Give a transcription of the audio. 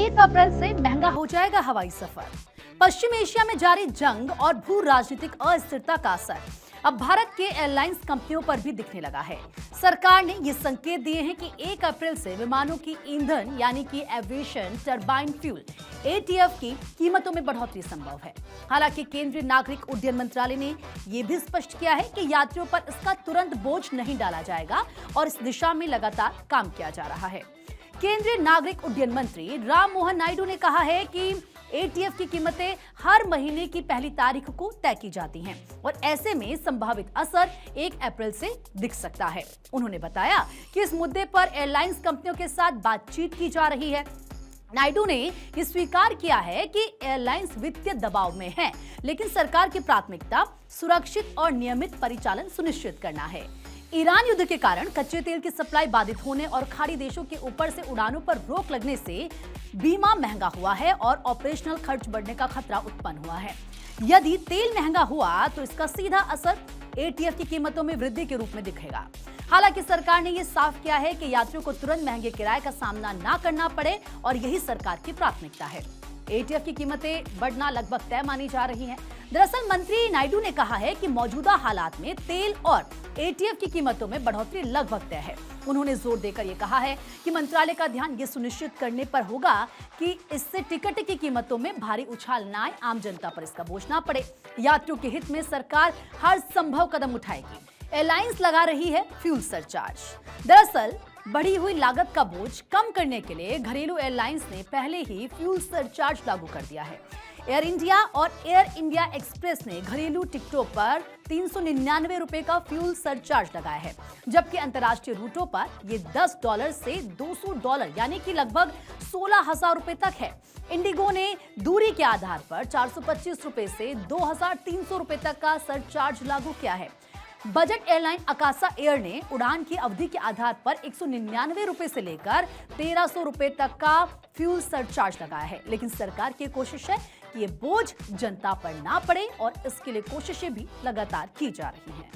1 अप्रैल से महंगा हो जाएगा हवाई सफर। पश्चिम एशिया में जारी जंग और भू राजनीतिक अस्थिरता का असर अब भारत के एयरलाइंस कंपनियों पर भी दिखने लगा है। सरकार ने ये संकेत दिए हैं कि 1 अप्रैल से विमानों की ईंधन यानी कि एविएशन टरबाइन फ्यूल एटीएफ की कीमतों में बढ़ोतरी संभव है। हालांकि केंद्रीय नागरिक उड्डयन मंत्रालय ने यह भी स्पष्ट किया है कि यात्रियों पर इसका तुरंत बोझ नहीं डाला जाएगा और इस दिशा में लगातार काम किया जा रहा है। केंद्रीय नागरिक उड्डयन मंत्री राम मोहन नायडू ने कहा है कि एटीएफ की कीमतें हर महीने की पहली तारीख को तय की जाती हैं और ऐसे में संभावित असर 1 अप्रैल से दिख सकता है। उन्होंने बताया कि इस मुद्दे पर एयरलाइंस कंपनियों के साथ बातचीत की जा रही है। नायडू ने यह स्वीकार किया है कि एयरलाइंस वित्तीय दबाव में है, लेकिन सरकार की प्राथमिकता सुरक्षित और नियमित परिचालन सुनिश्चित करना है। ईरान युद्ध के कारण कच्चे तेल की सप्लाई बाधित होने और खाड़ी देशों के ऊपर से उड़ानों पर रोक लगने से बीमा महंगा हुआ है और ऑपरेशनल खर्च बढ़ने का खतरा उत्पन्न हुआ है। यदि तेल महंगा हुआ तो इसका सीधा असर एटीएफ की कीमतों में वृद्धि के रूप में दिखेगा। हालांकि सरकार ने यह साफ किया है कि यात्रियों को तुरंत महंगे किराए का सामना न करना पड़े और यही सरकार की प्राथमिकता है। एटीएफ की कीमतें बढ़ना लगभग तय मानी जा रही हैं। दरअसल मंत्री नायडू ने कहा है कि मौजूदा हालात में तेल और एटीएफ की कीमतों में बढ़ोतरी लगभग तय है। उन्होंने जोर देकर यह कहा है कि मंत्रालय का ध्यान यह सुनिश्चित करने पर होगा कि इससे टिकट की कीमतों में भारी उछाल न आए, आम जनता पर इसका बोझ न पड़े। यात्रियों के हित में सरकार हर संभव कदम उठाएगी। एयरलाइंस लगा रही है फ्यूल सरचार्ज। दरअसल बढ़ी हुई लागत का बोझ कम करने के लिए घरेलू एयरलाइंस ने पहले ही फ्यूल सरचार्ज लागू कर दिया है। एयर इंडिया और एयर इंडिया एक्सप्रेस ने घरेलू टिकटों पर 399 रुपए का फ्यूल सरचार्ज लगाया है, जबकि अंतर्राष्ट्रीय रूटों पर यह $10 से $200 यानी कि लगभग 16,000 रुपए तक है। इंडिगो ने दूरी के आधार पर 425 रुपए से 2,300 रुपए तक का सरचार्ज लागू किया है। बजट एयरलाइन अकासा एयर ने उड़ान की अवधि के आधार पर 199 रुपए से लेकर 1,300 रुपए तक का फ्यूल सरचार्ज लगाया है, लेकिन सरकार की कोशिश है कि ये बोझ जनता पर ना पड़े और इसके लिए कोशिशें भी लगातार की जा रही हैं।